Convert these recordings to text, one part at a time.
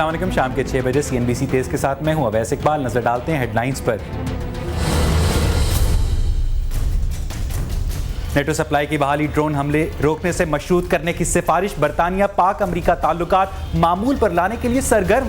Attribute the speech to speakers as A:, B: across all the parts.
A: अस्सलाम वालेकुम। शाम के 6 बजे CNBC तेज के साथ मैं हूं अवैस इकबाल। नजर डालते हैं हेडलाइंस पर। नेटो सप्लाई की बहाली, ड्रोन हमले रोकने से मशरूत करने की सिफारिश, बरतानिया पाक अमरीका ताल्लुकात मामूल पर लाने के लिए सरगर्म।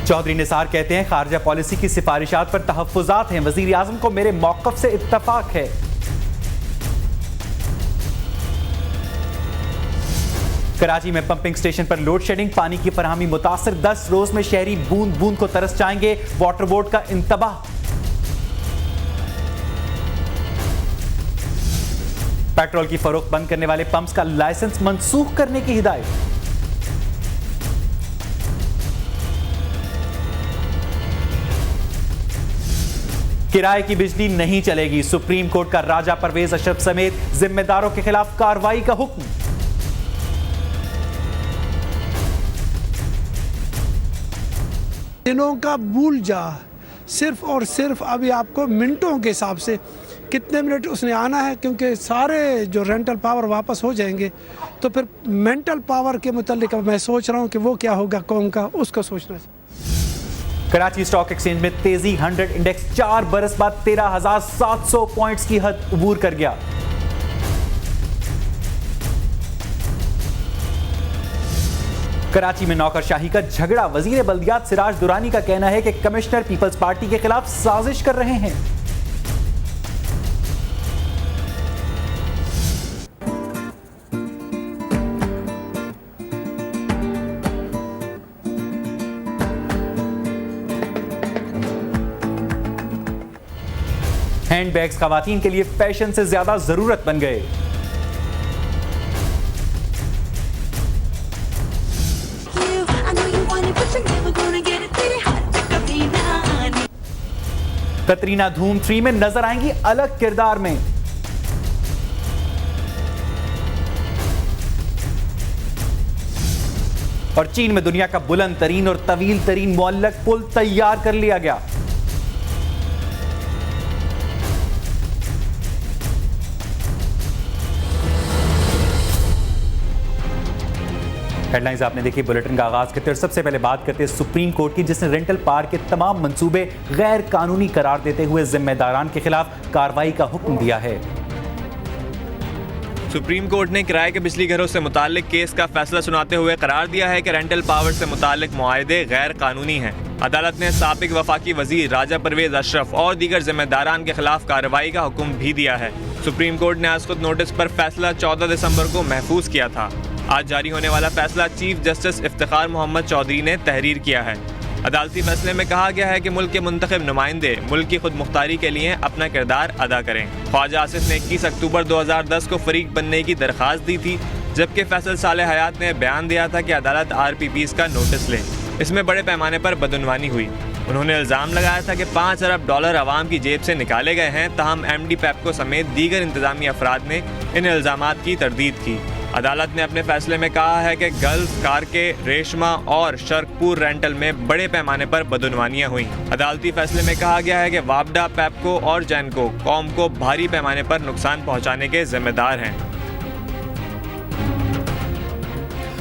A: चौधरी निसार कहते हैं खारजा पॉलिसी की सिफारिशात पर तहफ्फुजात हैं, वजीर आजम को मेरे मौक़िफ़ से इत्तफाक है। कराची में पंपिंग स्टेशन पर लोड शेडिंग, पानी की फराहमी मुतासिर, 10 रोज में शहरी बूंद बूंद को तरस जाएंगे, वाटर बोर्ड का इंतबाह। पेट्रोल की फरोख्त बंद करने वाले पंप्स का लाइसेंस मंसूख करने की हिदायत। किराए की बिजली नहीं चलेगी, सुप्रीम कोर्ट का राजा परवेज अशरफ समेत जिम्मेदारों के खिलाफ कार्रवाई का हुक्म।
B: दिनों का भूल जा, सिर्फ और सिर्फ अभी आपको मिनटों के हिसाब से कितने मिनट उसने आना है, क्योंकि सारे जो रेंटल पावर वापस हो जाएंगे तो फिर मेंटल पावर के मुतालिक मैं सोच रहा हूँ कि वो क्या होगा कौम का, उसको सोचना है।
A: कराची स्टॉक एक्सचेंज में तेजी, 100 इंडेक्स 4 बरस बाद 13,700 पॉइंट्स की हद अबूर कर गया। कराची में नौकरशाही का झगड़ा, वजीर बल्दियात सिराज दुरानी का कहना है कि कमिश्नर पीपल्स पार्टी के खिलाफ साजिश कर रहे हैं। हैंडबैग्स खवातीन के लिए फैशन से ज्यादा जरूरत बन गए। कतरीना धूम 3 में नजर आएंगी अलग किरदार में। और चीन में दुनिया का बुलंद तरीन और तवील तरीन मुअल्लक पुल तैयार कर लिया गया। हेडलाइंस आपने देखी। बुलेटिन का आगाज करते हैं और सबसे पहले बात करते हैं सुप्रीम कोर्ट की, जिसने रेंटल पार्क के तमाम मंसूबे गैर कानूनी करार देते हुए जिम्मेदारान के खिलाफ कार्रवाई का हुक्म दिया है।
C: सुप्रीम कोर्ट ने किराए के बिजली घरों से मुताल्लिक केस का फैसला सुनाते हुए करार दिया है कि रेंटल पावर से मुताल्लिक मुआहदे गैर कानूनी हैं। अदालत ने साबिक वफाकी वजीर राजा परवेज अशरफ और दीगर जिम्मेदारान के खिलाफ कार्रवाई का हुक्म भी दिया है। सुप्रीम कोर्ट ने आज खुद नोटिस पर फैसला 14 दिसंबर को महफूज किया था। आज जारी होने वाला फैसला चीफ जस्टिस इफ्तिखार मोहम्मद चौधरी ने तहरीर किया है। अदालती फैसले में कहा गया है कि मुल्क के मुंतखब नुमाइंदे मुल्क की खुद मुख्तारी के लिए अपना किरदार अदा करें। ख्वाजा आसिफ ने 21 अक्टूबर 2010 को फरीक बनने की दरख्वास्त दी थी, जबकि फैसल साले हयात ने बयान दिया था कि अदालत RPPs का नोटिस ले। इसमें बड़े पैमाने पर बदउनवानी हुई। उन्होंने इल्ज़ाम लगाया था कि $5 अरब आवाम की जेब से निकाले गए हैं, ताहम MD पेप्को समेत दीगर इंतजामी अफराद ने इन इल्ज़ामात की तरदीद की। अदालत ने अपने फैसले में कहा है कि गल्फ, कारके, रेशमा और शर्कपुर रेंटल में बड़े पैमाने पर बदउनवानियां हुई। अदालती फैसले में कहा गया है कि वापडा, पेप्को और जैनको कौम को भारी पैमाने पर नुकसान पहुंचाने के जिम्मेदार हैं।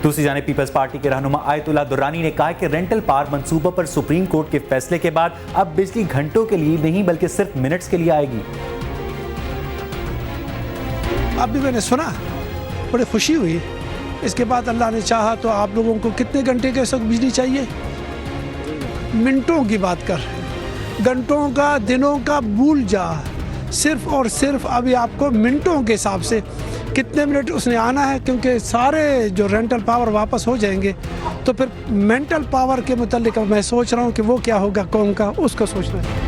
A: दूसरी जानिब पीपल्स पार्टी के रहनुमा आयतुल्लाह दुर्रानी ने कहा कि रेंटल पार्क मंसूबों पर सुप्रीम कोर्ट के फैसले के बाद अब बिजली घंटों के लिए नहीं बल्कि सिर्फ मिनट्स के लिए आएगी।
B: अभी मैंने सुना, बड़ी खुशी हुई। इसके बाद अल्लाह ने चाहा तो आप लोगों को कितने घंटे के वक्त बिजली चाहिए? मिनटों की बात कर, घंटों का, दिनों का भूल जा, सिर्फ और सिर्फ अभी आपको मिनटों के हिसाब से कितने मिनट उसने आना है, क्योंकि सारे जो रेंटल पावर वापस हो जाएंगे तो फिर मेंटल पावर के मुतालिक मैं सोच रहा हूँ कि वो क्या होगा कौम का, उसको सोचना है।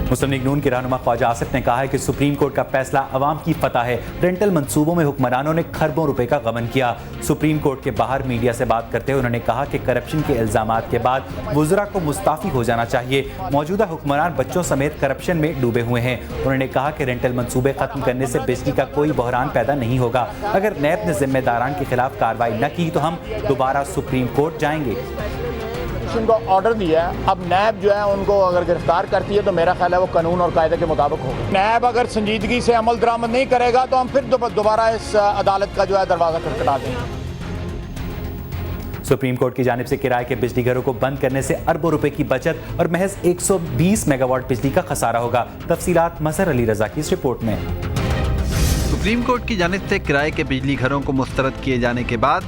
A: मुस्लिम लीग नून के रहनुमा ख्वाजा आसिफ ने कहा है कि सुप्रीम कोर्ट का फैसला अवाम की फतह है। रेंटल मंसूबों में हुक्मरानों ने खरबों रुपए का गबन किया। सुप्रीम कोर्ट के बाहर मीडिया से बात करते हुए उन्होंने कहा कि करप्शन के इल्जामात के बाद वुज़रा को मुस्ताफ़ी हो जाना चाहिए। मौजूदा हुक्मरान बच्चों समेत करप्शन में डूबे हुए हैं। उन्होंने कहा कि रेंटल मंसूबे खत्म करने से बिजली का कोई बहरान पैदा नहीं होगा। अगर नैब ने जिम्मेदारान के खिलाफ कार्रवाई न की तो हम दोबारा सुप्रीम कोर्ट जाएंगे।
D: ऑपोजिशन को ऑर्डर दिया है, अब नैब जो है उनको अगर गिरफ्तार करती है तो मेरा ख्याल है वो कानून और कायदे के मुताबिक होगा। नैब अगर संजीदगी से अमल दरामद नहीं करेगा तो हम फिर दोबारा इस अदालत का जो है दरवाज़ा खटखटा देंगे।
A: सुप्रीम कोर्ट की जानिब से किराए के बिजली घरों को बंद करने से अरबों रुपए की बचत और महज 120 मेगावाट बिजली का खसारा होगा। तफसीलात मजहर अली रजा की इस रिपोर्ट में।
E: सुप्रीम कोर्ट की जानिब से किराए के बिजली घरों को मुस्तरद किए जाने के बाद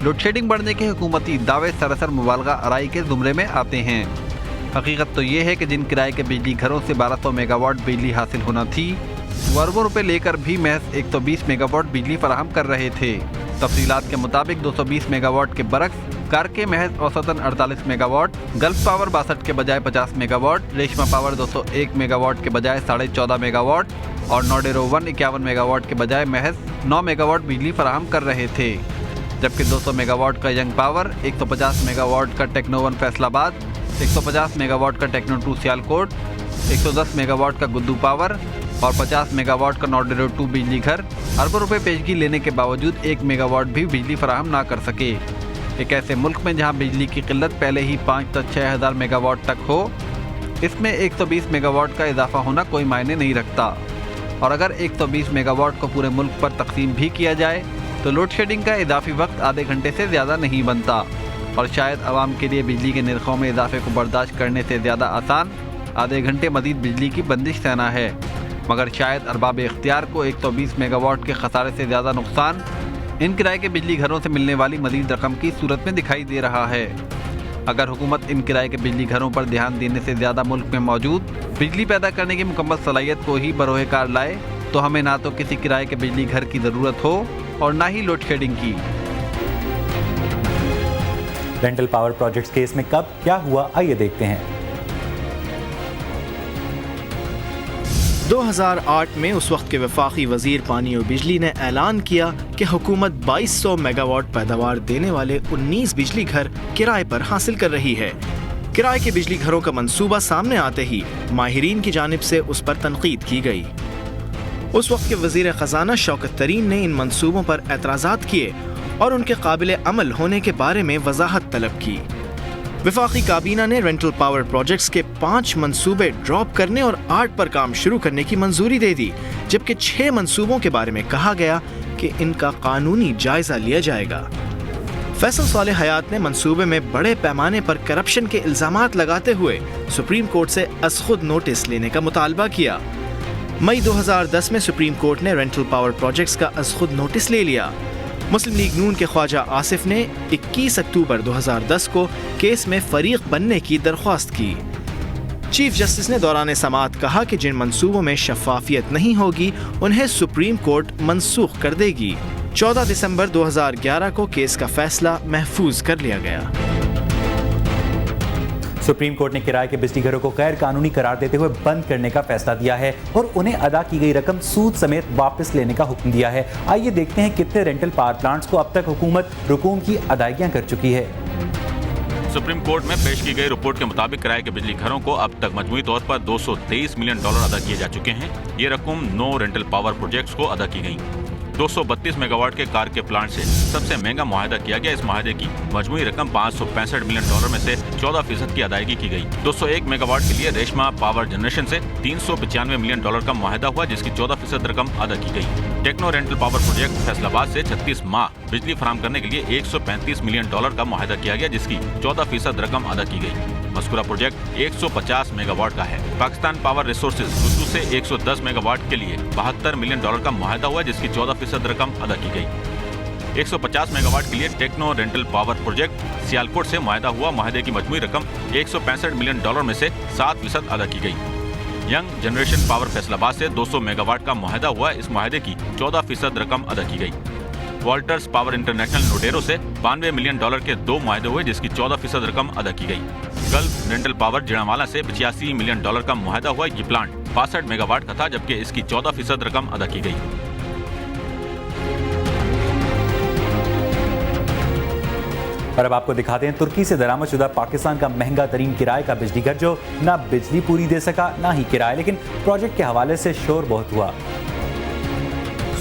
E: लोडशेडिंग बढ़ने के हुकूमती दावे सरासर मुबालगा आराई के जुमरे में आते हैं। हकीकत तो ये है कि जिन किराए के बिजली घरों से 1200 मेगावाट बिजली हासिल होना थी वो अरबों रुपए लेकर भी महज 120 मेगावाट बिजली फराहम कर रहे थे। तफसीलात के मुताबिक 220 मेगावाट के बरक्स कार के महज औसतन 48 मेगावाट, गल्फ पावर 62 के बजाय 50 मेगावाट, रेशमा पावर 201 मेगावाट के बजाय 14.5 मेगावाट और नॉडेरो 1 51 मेगावाट के बजाय महज 9 मेगावाट बिजली फराहम कर रहे थे। जबकि 200 मेगावाट का यंग पावर, 150 मेगावाट का टेक्नो 1 फैसलाबाद, 150 मेगावाट का टेक्नो 2 सियालकोट, 110 मेगावाट का गुद्दू पावर और 50 मेगावाट का नॉडेरो 2 बिजली घर अरबों रुपए पेशगी लेने के बावजूद 1 मेगावाट भी बिजली फराहम ना कर सके। एक ऐसे मुल्क में जहां बिजली की किल्लत पहले ही 5 से 6 हज़ार मेगावाट तक हो, इसमें 120 मेगावाट का इजाफा होना कोई मायने नहीं रखता। और अगर 120 मेगावाट को पूरे मुल्क पर तकसीम भी किया जाए तो लोड शेडिंग का इजाफी वक्त आधे घंटे से ज़्यादा नहीं बनता और शायद आवाम के लिए बिजली के निर्खों में इजाफे को बर्दाश्त करने से ज़्यादा आसान आधे घंटे मज़ीद बिजली की बंदिश सहना है। मगर शायद अरबाब इख्तियार को 120 मेगावाट के खसारे से ज़्यादा नुकसान इन किराए के बिजली घरों से मिलने वाली मज़ीद रकम की सूरत में दिखाई दे रहा है। अगर हुकूमत इन किराए के बिजली घरों पर ध्यान देने से ज़्यादा मुल्क में मौजूद बिजली पैदा करने की मुकम्मल सलाहियत को ही बरोए कार लाए तो हमें ना तो किसी किराए के बिजली घर की ज़रूरत हो और ना ही लोड शेडिंग की।
A: रेंटल पावर प्रोजेक्ट्स केस में कब क्या हुआ, आइए देखते हैं।
F: 2008 में उस वक्त के वफाकी वजीर पानी और बिजली ने ऐलान किया कि हुकूमत 2200 मेगावाट पैदावार देने वाले 19 बिजली घर किराए पर हासिल कर रही है। किराए के बिजली घरों का मंसूबा सामने आते ही माहिरीन की जानिब से उस पर तनकीद की गई। उस वक्त के वजीर खजाना शौकत तरीन ने इन मंसूबों पर एतराज़ात किए और उनके काबिल अमल होने के बारे में वजाहत तलब की। वफाकी काबीना ने रेंटल पावर प्रोजेक्ट्स के 5 मंसूबे ड्रॉप करने और 8 पर काम शुरू करने की मंजूरी दे दी, जबकि 6 मंसूबों के बारे में कहा गया कि इनका कानूनी जायजा लिया जाएगा। फैसल सालेह हयात ने मंसूबे में बड़े पैमाने पर करप्शन के इल्जामात लगाते हुए सुप्रीम कोर्ट से अज़खुद नोटिस लेने का मुतालबा किया। मई 2010 में सुप्रीम कोर्ट ने रेंटल पावर प्रोजेक्ट्स का अज़खुद नोटिस ले लिया। मुस्लिम लीग नून के ख्वाजा आसिफ ने 21 अक्टूबर 2010 को केस में फरीक बनने की दरख्वास्त की। चीफ जस्टिस ने दौरान समाअत कहा कि जिन मंसूबों में शफाफियत नहीं होगी उन्हें सुप्रीम कोर्ट मनसूख कर देगी। 14 दिसंबर 2011 को केस का फैसला महफूज कर लिया गया।
A: सुप्रीम कोर्ट ने किराए के बिजली घरों को गैर कानूनी करार देते हुए बंद करने का फैसला दिया है और उन्हें अदा की गई रकम सूद समेत वापस लेने का हुक्म दिया है। आइए देखते हैं कितने रेंटल पावर प्लांट्स को अब तक हुकूमत रुकूम की अदायगियां कर चुकी है।
G: सुप्रीम कोर्ट में पेश की गई रिपोर्ट के मुताबिक किराए के बिजली घरों को अब तक मजमूई तौर पर $223 मिलियन अदा किए जा चुके हैं। ये रकम 9 रेंटल पावर प्रोजेक्ट्स को अदा की गई। 232 मेगावाट के कार के प्लांट से सबसे महंगा मुआहदा किया गया। इस मुआहदे की मजमूई रकम $565 मिलियन में से 14% की अदायगी की गई। 201 मेगावाट के लिए रेशमा पावर जनरेशन से $395 मिलियन का मुआहदा हुआ, जिसकी 14% रकम अदा की गई। Techno rental power project Faisalabad से 36 माह बिजली फराहम करने के लिए $135 मिलियन का मुआहदा किया गया, जिसकी 14% रकम अदा की गई। मस्कुरा प्रोजेक्ट 150 मेगावाट का है। पाकिस्तान पावर रिसोर्सेज गुद्दू से 110 मेगावाट के लिए $72 मिलियन का मुआहदा हुआ, जिसकी 14% रकम अदा की गई। 150 मेगावाट के लिए techno rental power project Sialkot से मुआहदा हुआ। मुआहदे की मजमूई रकम $165 मिलियन में से 7% अदा की गई। यंग जनरेशन पावर फैसलाबाद से 200 मेगावाट का मुआहदा हुआ। इस मुआहदे की 14% रकम अदा की गई। वॉल्टर्स पावर इंटरनेशनल नोडेरो से $92 मिलियन के 2 मुआहदे हुए, जिसकी 14% रकम अदा की गई। गल्फ रेंटल पावर जिणावाला से $85 मिलियन का मुआहदा हुआ। ये प्लांट 62 मेगावाट का था, जबकि इसकी 14% रकम अदा की गई।
A: और अब आपको दिखाते हैं तुर्की से दरामदशुदा पाकिस्तान का महंगा तरीन किराए का बिजली घर, जो ना बिजली पूरी दे सका ना ही किराया, लेकिन प्रोजेक्ट के हवाले से शोर बहुत हुआ।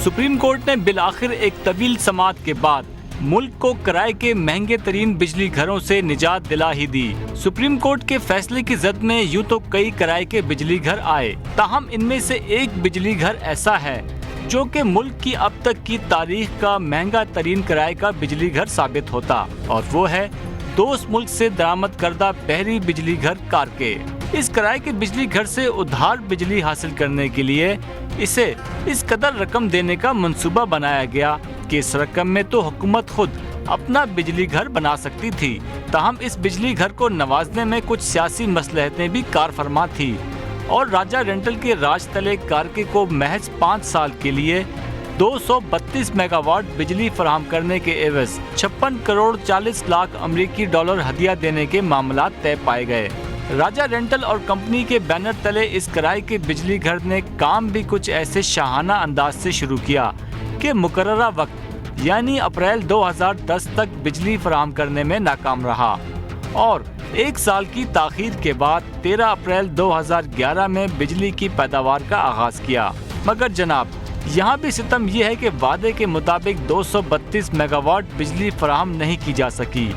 H: सुप्रीम कोर्ट ने बिलाखिर एक तवील समाअत के बाद मुल्क को किराए के महंगे तरीन बिजली घरों से निजात दिला ही दी। सुप्रीम कोर्ट के फैसले की जद में यूं तो कई किराए के बिजली घर आए, ताहम इनमें से एक बिजली घर ऐसा है जो कि मुल्क की अब तक की तारीख का महंगा तरीन किराए का बिजली घर साबित होता, और वो है दोस्त मुल्क से दरामद करदा बहरी बिजली घर कारके। इस किराए के बिजली घर से उधार बिजली हासिल करने के लिए इसे इस कदर रकम देने का मंसूबा बनाया गया कि इस रकम में तो हुकूमत खुद अपना बिजली घर बना सकती थी। ताहम इस बिजली घर को नवाजने में कुछ सियासी मसलहतें भी कार फरमा थी और राजा रेंटल के राज तले कारके को महज 5 साल के लिए 232 मेगावाट बिजली फराहम करने के एवज 56 करोड़ 40 लाख अमेरिकी डॉलर हदिया देने के मामला तय पाए गए। राजा रेंटल और कंपनी के बैनर तले इस किराए के बिजली घर ने काम भी कुछ ऐसे शाहाना अंदाज से शुरू किया कि मुकर्ररा वक्त यानी अप्रैल 2010 तक बिजली फराहम करने में नाकाम रहा और 1 साल की ताखीर के बाद 13 अप्रैल 2011 में बिजली की पैदावार का आगाज किया। मगर जनाब, यहाँ भी सितम यह है कि वादे के मुताबिक 232 मेगावाट बिजली फराहम नहीं की जा सकी,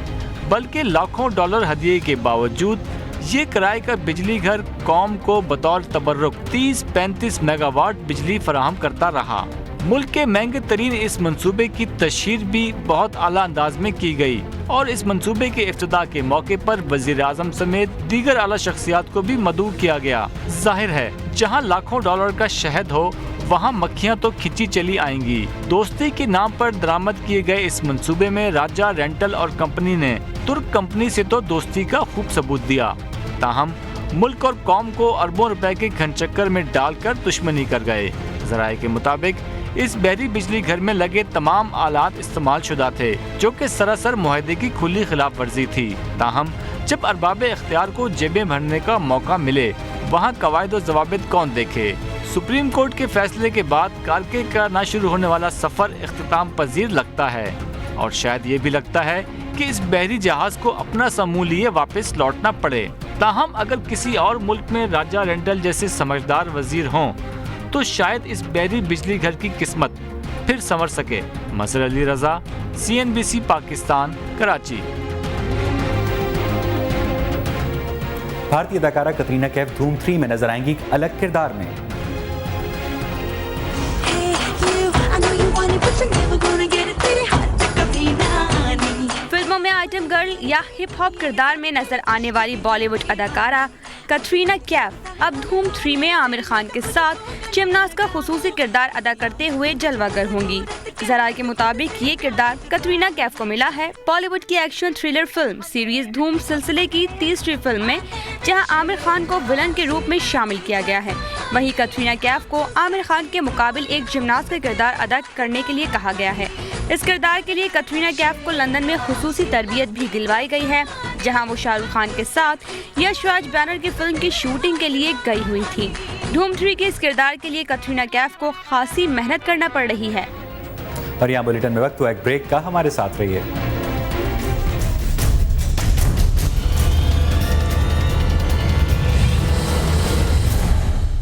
H: बल्कि लाखों डॉलर हदिये के बावजूद ये किराए का बिजली घर कौम को बतौर तबर्रुक 30-35 मेगावाट बिजली फराहम करता रहा। मुल्क के महंगे तरीन इस मंसूबे की तशहीर भी बहुत आला अंदाज में की गई और इस मंसूबे के इफ्तिताह के मौके पर वजीर आज़म समेत दीगर आला शख्सियात को भी मदऊ किया गया। जाहिर है जहाँ लाखों डॉलर का शहद हो वहाँ मक्खियाँ तो खिंची चली आएंगी। दोस्ती के नाम पर दरामद किए गए इस मंसूबे में राजा रेंटल और कंपनी ने तुर्क कंपनी से तो दोस्ती का खूब सबूत दिया, ताहम मुल्क और कौम को अरबों रुपए के घनचक्कर में डालकर दुश्मनी कर गए। ज़राए के मुताबिक इस बहरी बिजली घर में लगे तमाम आलात इस्तेमाल शुदा थे जो कि सरासर मुआहदे की खुली खिलाफ वर्जी थी। ताहम जब अरबाब इख्तियार को जेबें भरने का मौका मिले वहाँ कवायद व ज़वाबित कौन देखे। सुप्रीम कोर्ट के फैसले के बाद कारके का ना शुरू होने वाला सफर इख्तिताम पजीर लगता है और शायद ये भी लगता है कि इस बहरी जहाज को अपना समूह लिए वापस लौटना पड़े। ताहम अगर किसी और मुल्क में राजा रेंटल जैसे समझदार वजीर हों तो शायद इस बहरी बिजली घर की किस्मत फिर संवर सके। मसर अली रजा, CNBC पाकिस्तान, कराची।
A: भारतीय अदाकारा कतरीना कैफ धूम 3 में नजर आएंगी एक अलग किरदार में।
I: फिल्मों में आइटम गर्ल या हिप हॉप किरदार में नजर आने वाली बॉलीवुड अदाकारा कतरीना कैफ अब धूम 3 में आमिर खान के साथ जिमनास्ट का खुसूसी किरदार अदा करते हुए जलवागर होंगी। ज़राए के मुताबिक ये किरदार कतरीना कैफ को मिला है बॉलीवुड की एक्शन थ्रिलर फिल्म सीरीज धूम सिलसिले की तीसरी फिल्म में, जहां आमिर खान को विलन के रूप में शामिल किया गया है। वहीं कतरीना कैफ को आमिर खान के मुकाबिल एक जिमनास्ट का किरदार अदा करने के लिए कहा गया है। इस किरदार के लिए कतरीना कैफ को लंदन में खुसूसी तरबियत भी दिलवाई गई है, जहां वो शाहरुख खान के साथ यश राज बैनर की फिल्म की शूटिंग के लिए गई हुई थी। धूम 3 के इस किरदार के लिए कतरीना कैफ को खासी मेहनत करना पड़ रही है।
A: और यहाँ बुलेटिन में वक्त हुआ एक ब्रेक का, हमारे साथ रहिए।